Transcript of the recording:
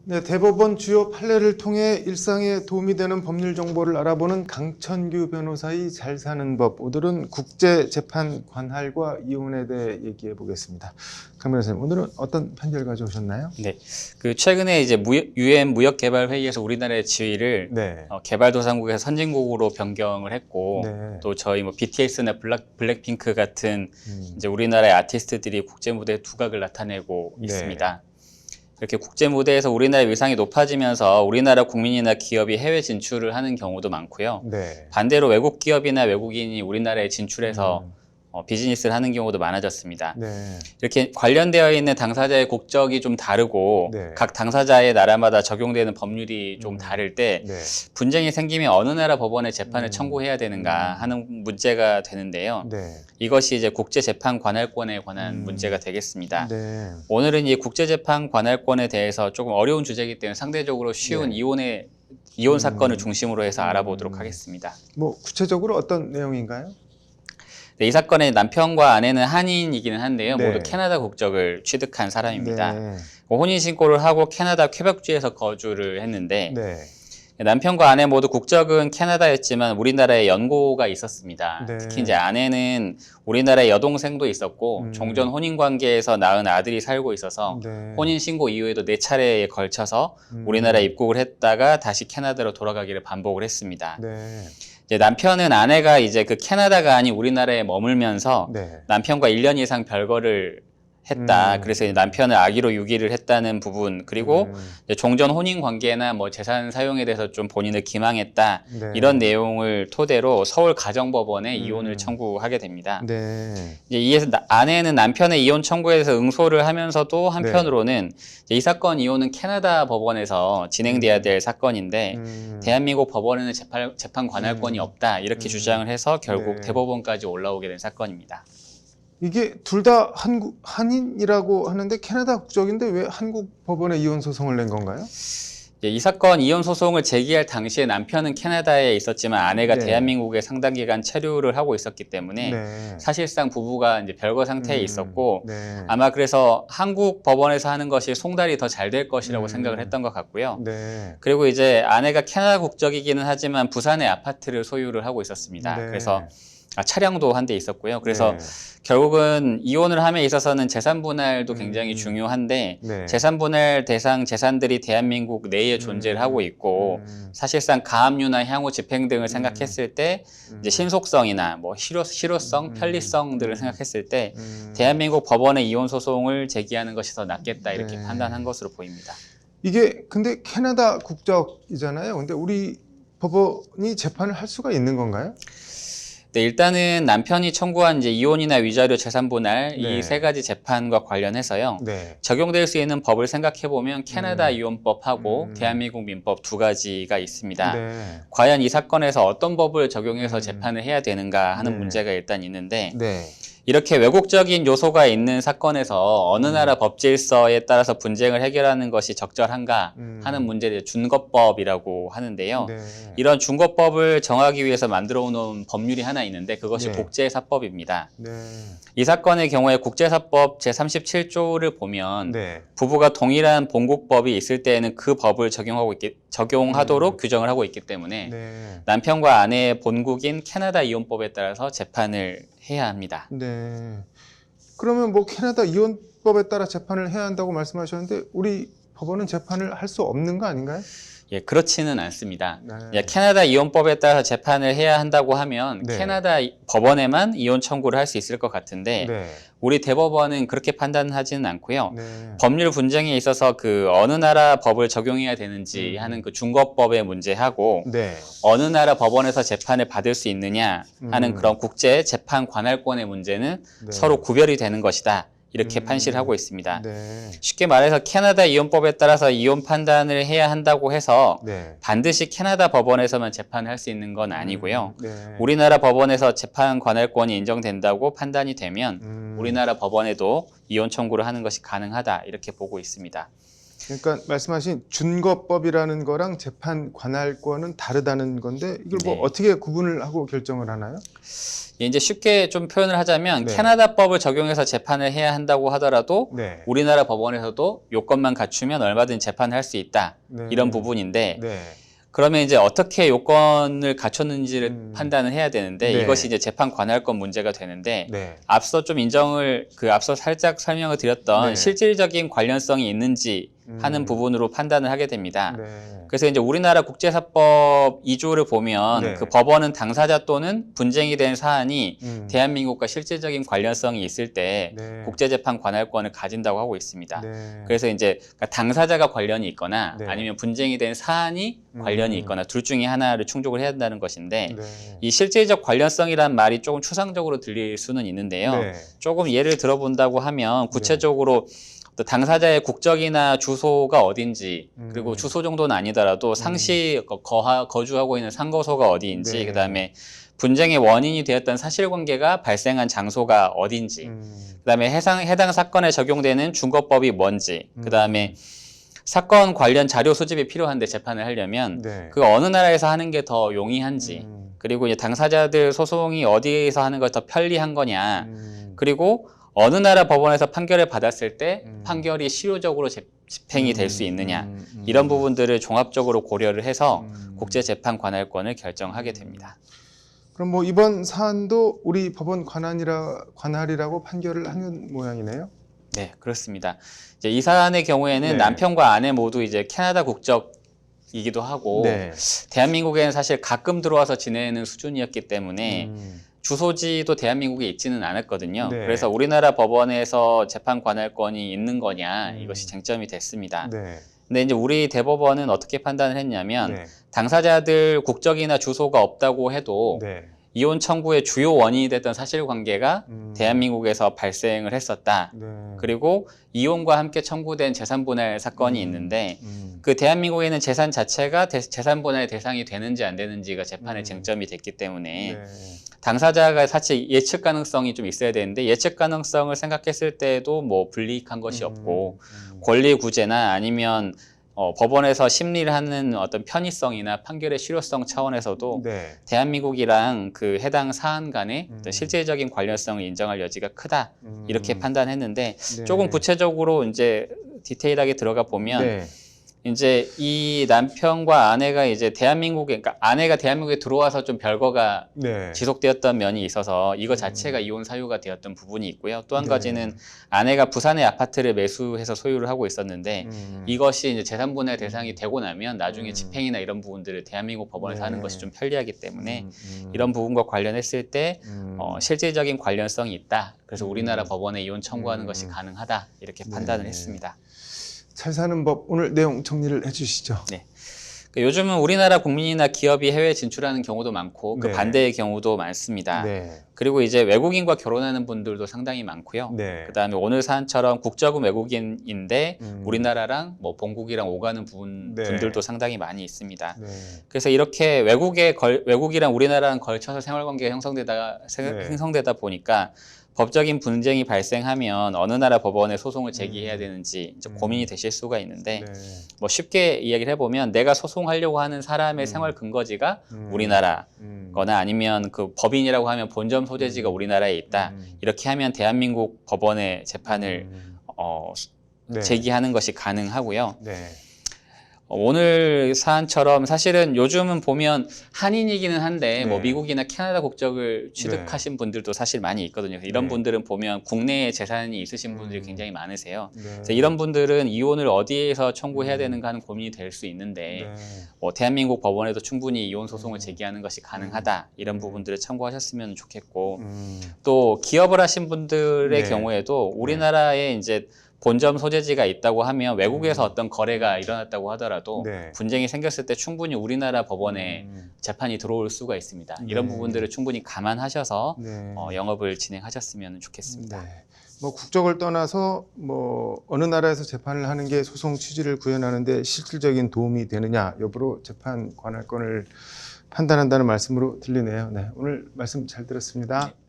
네, 대법원 주요 판례를 통해 일상에 도움이 되는 법률 정보를 알아보는 강천규 변호사의 잘 사는 법. 오늘은 국제재판 관할과 이혼에 대해 얘기해 보겠습니다. 강 변호사님, 오늘은 어떤 판결 가져오셨나요? 네, 최근에 이제 UN 무역개발회의에서 우리나라의 지위를 네. 개발도상국에서 선진국으로 변경을 했고, 네. 또 저희 BTS나 블랙핑크 같은 이제 우리나라의 아티스트들이 국제 무대에 두각을 나타내고 네. 있습니다. 이렇게 국제 무대에서 우리나라의 위상이 높아지면서 우리나라 국민이나 기업이 해외 진출을 하는 경우도 많고요. 네. 반대로 외국 기업이나 외국인이 우리나라에 진출해서 비즈니스를 하는 경우도 많아졌습니다. 네. 이렇게 관련되어 있는 당사자의 국적이 좀 다르고 네. 각 당사자의 나라마다 적용되는 법률이 좀 다를 때 네. 분쟁이 생기면 어느 나라 법원에 재판을 청구해야 되는가 하는 문제가 되는데요. 네. 이것이 이제 국제재판 관할권에 관한 문제가 되겠습니다. 네. 오늘은 이 국제재판 관할권에 대해서 조금 어려운 주제이기 때문에 상대적으로 쉬운 네. 이혼 사건을 중심으로 해서 알아보도록 하겠습니다. 뭐 구체적으로 어떤 내용인가요? 네, 이 사건의 남편과 아내는 한인이기는 한데요. 네. 모두 캐나다 국적을 취득한 사람입니다. 네. 혼인신고를 하고 캐나다 퀘벡주에서 거주를 했는데 네. 남편과 아내 모두 국적은 캐나다였지만 우리나라에 연고가 있었습니다. 네. 특히 이제 아내는 우리나라에 여동생도 있었고 종전 혼인 관계에서 낳은 아들이 살고 있어서 네. 혼인 신고 이후에도 4차례에 걸쳐서 우리나라에 입국을 했다가 다시 캐나다로 돌아가기를 반복을 했습니다. 네. 이제 남편은 아내가 이제 그 캐나다가 아닌 우리나라에 머물면서 네. 남편과 1년 이상 별거를 했다. 그래서 이제 남편을 아기로 유기를 했다는 부분, 그리고 이제 종전 혼인 관계나 뭐 재산 사용에 대해서 좀 본인을 기망했다. 네. 이런 내용을 토대로 서울 가정법원에 이혼을 청구하게 됩니다. 네. 이제 이에서 아내는 남편의 이혼 청구에 대해서 응소를 하면서도 한편으로는 이제 이 사건 이혼은 캐나다 법원에서 진행돼야 될 사건인데 대한민국 법원에는 재판 관할권이 없다. 이렇게 주장을 해서 결국 네. 대법원까지 올라오게 된 사건입니다. 이게 둘 다 한인이라고 하는데 캐나다 국적인데 왜 한국 법원에 이혼 소송을 낸 건가요? 이 사건 이혼 소송을 제기할 당시에 남편은 캐나다에 있었지만 아내가 네. 대한민국에 상당 기간 체류를 하고 있었기 때문에 네. 사실상 부부가 이제 별거 상태에 있었고 네. 아마 그래서 한국 법원에서 하는 것이 송달이 더 잘 될 것이라고 생각을 했던 것 같고요. 네. 그리고 이제 아내가 캐나다 국적이기는 하지만 부산에 아파트를 소유를 하고 있었습니다. 네. 그래서 차량도 한 대 있었고요. 그래서 네. 결국은 이혼을 함에 있어서는 재산 분할도 굉장히 중요한데 네. 재산 분할 대상 재산들이 대한민국 내에 존재를 하고 있고 사실상 가압류나 향후 집행 등을 생각했을 때 이제 신속성이나 뭐 실효성, 편리성 등을 생각했을 때 대한민국 법원의 이혼 소송을 제기하는 것이 더 낫겠다 이렇게 네. 판단한 것으로 보입니다. 이게 근데 캐나다 국적이잖아요. 근데 우리 법원이 재판을 할 수가 있는 건가요? 네, 일단은 남편이 청구한 이제 이혼이나 위자료 재산 분할 네. 이 세 가지 재판과 관련해서요. 네. 적용될 수 있는 법을 생각해 보면 캐나다 이혼법하고 대한민국 민법 두 가지가 있습니다. 네. 과연 이 사건에서 어떤 법을 적용해서 재판을 해야 되는가 하는 네. 문제가 일단 있는데 네. 이렇게 왜곡적인 요소가 있는 사건에서 어느 나라 법 질서에 따라서 분쟁을 해결하는 것이 적절한가 하는 문제를 준거법이라고 하는데요. 네. 이런 준거법을 정하기 위해서 만들어 놓은 법률이 하나 있는데 그것이 네. 국제사법입니다. 네. 이 사건의 경우에 국제사법 제37조를 보면 네. 부부가 동일한 본국법이 있을 때에는 그 법을 적용하도록 규정을 하고 있기 때문에 네. 남편과 아내의 본국인 캐나다 이혼법에 따라서 재판을 해야 합니다. 네. 그러면 뭐 캐나다 이혼법에 따라 재판을 해야 한다고 말씀하셨는데 우리 법원은 재판을 할 수 없는 거 아닌가요? 예, 그렇지는 않습니다. 네. 예, 캐나다 이혼법에 따라서 재판을 해야 한다고 하면 네. 캐나다 법원에만 이혼 청구를 할 수 있을 것 같은데 네. 우리 대법원은 그렇게 판단하지는 않고요. 네. 법률 분쟁에 있어서 그 어느 나라 법을 적용해야 되는지 하는 그 준거법의 문제하고 네. 어느 나라 법원에서 재판을 받을 수 있느냐 하는 그런 국제 재판 관할권의 문제는 네. 서로 구별이 되는 것이다. 이렇게 판시를 하고 있습니다. 네. 쉽게 말해서 캐나다 이혼법에 따라서 이혼 판단을 해야 한다고 해서 네. 반드시 캐나다 법원에서만 재판을 할 수 있는 건 아니고요. 네. 우리나라 법원에서 재판 관할권이 인정된다고 판단이 되면 우리나라 법원에도 이혼 청구를 하는 것이 가능하다 이렇게 보고 있습니다. 그러니까 말씀하신 준거법이라는 거랑 재판 관할권은 다르다는 건데 이걸 뭐 네. 어떻게 구분을 하고 결정을 하나요? 이제 쉽게 좀 표현을 하자면 네. 캐나다법을 적용해서 재판을 해야 한다고 하더라도 네. 우리나라 법원에서도 요건만 갖추면 얼마든지 재판을 할 수 있다. 네. 이런 부분인데 네. 그러면 이제 어떻게 요건을 갖췄는지를 판단을 해야 되는데 네. 이것이 이제 재판 관할권 문제가 되는데 네. 앞서 좀 앞서 살짝 설명을 드렸던 네. 실질적인 관련성이 있는지 하는 부분으로 판단을 하게 됩니다. 네. 그래서 이제 우리나라 국제사법 2조를 보면 네. 그 법원은 당사자 또는 분쟁이 된 사안이 음. 대한민국과 실질적인 관련성이 있을 때 네. 국제재판 관할권을 가진다고 하고 있습니다. 네. 그래서 이제 당사자가 관련이 있거나 네. 아니면 분쟁이 된 사안이 관련이 있거나 둘 중에 하나를 충족을 해야 된다는 것인데 네. 이 실질적 관련성이란 말이 조금 추상적으로 들릴 수는 있는데요. 네. 조금 예를 들어본다고 하면 구체적으로 또 당사자의 국적이나 주소가 어딘지 그리고 주소 정도는 아니더라도 상시 거주하고 있는 상거소가 어디인지 네. 그다음에 분쟁의 원인이 되었던 사실관계가 발생한 장소가 어딘지 그다음에 해당 사건에 적용되는 준거법이 뭔지 그다음에 사건 관련 자료 수집이 필요한데 재판을 하려면 네. 그 어느 나라에서 하는 게 더 용이한지 그리고 이제 당사자들 소송이 어디에서 하는 걸 더 편리한 거냐 그리고 어느 나라 법원에서 판결을 받았을 때 판결이 실효적으로 집행이 될 수 있느냐 이런 부분들을 종합적으로 고려를 해서 국제재판 관할권을 결정하게 됩니다. 그럼 뭐 이번 사안도 우리 법원 관할이라고 판결을 하는 모양이네요. 네, 그렇습니다. 이제 이 사안의 경우에는 네. 남편과 아내 모두 이제 캐나다 국적이기도 하고 네. 대한민국에는 사실 가끔 들어와서 지내는 수준이었기 때문에 주소지도 대한민국에 있지는 않았거든요. 네. 그래서 우리나라 법원에서 재판 관할권이 있는 거냐 이것이 쟁점이 됐습니다. 네. 근데 이제 우리 대법원은 어떻게 판단을 했냐면 네. 당사자들 국적이나 주소가 없다고 해도 네. 이혼 청구의 주요 원인이 됐던 사실관계가 대한민국에서 발생을 했었다. 네. 그리고 이혼과 함께 청구된 재산분할 사건이 있는데 그 대한민국에 있는 재산 자체가 재산분할 대상이 되는지 안 되는지가 재판의 쟁점이 됐기 때문에 네. 당사자가 사실 예측 가능성이 좀 있어야 되는데 예측 가능성을 생각했을 때도 뭐 불이익한 것이 없고 권리 구제나 아니면 법원에서 심리를 하는 어떤 편의성이나 판결의 실효성 차원에서도 네. 대한민국이랑 그 해당 사안 간의 어떤 실질적인 관련성을 인정할 여지가 크다 이렇게 판단했는데 네. 조금 구체적으로 이제 디테일하게 들어가 보면 네. 이제 이 남편과 아내가 이제 그러니까 아내가 대한민국에 들어와서 좀 별거가 네. 지속되었던 면이 있어서 이거 자체가 이혼 사유가 되었던 부분이 있고요. 또 한 네. 가지는 아내가 부산에 아파트를 매수해서 소유를 하고 있었는데 이것이 이제 재산분할 대상이 되고 나면 나중에 집행이나 이런 부분들을 대한민국 법원에서 네. 하는 것이 좀 편리하기 때문에 이런 부분과 관련했을 때 실질적인 관련성이 있다. 그래서 우리나라 법원에 이혼 청구하는 것이 가능하다. 이렇게 판단을 네. 했습니다. 잘 사는 법 오늘 내용 정리를 해주시죠. 네. 요즘은 우리나라 국민이나 기업이 해외 진출하는 경우도 많고 그 네. 반대의 경우도 많습니다. 네. 그리고 이제 외국인과 결혼하는 분들도 상당히 많고요. 네. 그다음에 오늘 사안처럼 국적은 외국인인데 우리나라랑 뭐 본국이랑 오가는 네. 분들도 상당히 많이 있습니다. 네. 그래서 이렇게 외국이랑 우리나라랑 걸쳐서 생활관계가 네. 형성되다 보니까 법적인 분쟁이 발생하면 어느 나라 법원에 소송을 제기해야 되는지 이제 고민이 되실 수가 있는데 네. 뭐 쉽게 이야기를 해보면 내가 소송하려고 하는 사람의 생활 근거지가 우리나라거나 아니면 그 법인이라고 하면 본점 소재지가 우리나라에 있다. 이렇게 하면 대한민국 법원에 재판을 네. 제기하는 것이 가능하고요. 네. 오늘 사안처럼 사실은 요즘은 보면 한인이기는 한데 네. 뭐 미국이나 캐나다 국적을 취득하신 분들도 사실 많이 있거든요. 이런 네. 분들은 보면 국내에 재산이 있으신 분들이 굉장히 많으세요. 네. 그래서 이런 분들은 이혼을 어디에서 청구해야 되는가 하는 고민이 될 수 있는데 네. 뭐 대한민국 법원에도 충분히 이혼 소송을 제기하는 것이 가능하다. 이런 부분들을 참고하셨으면 좋겠고 또 기업을 하신 분들의 네. 경우에도 우리나라에 이제 본점 소재지가 있다고 하면 외국에서 어떤 거래가 일어났다고 하더라도 네. 분쟁이 생겼을 때 충분히 우리나라 법원에 재판이 들어올 수가 있습니다. 이런 네. 부분들을 충분히 감안하셔서 네. 영업을 진행하셨으면 좋겠습니다. 네. 뭐 국적을 떠나서 뭐 어느 나라에서 재판을 하는 게 소송 취지를 구현하는데 실질적인 도움이 되느냐 여부로 재판 관할권을 판단한다는 말씀으로 들리네요. 네. 오늘 말씀 잘 들었습니다. 네.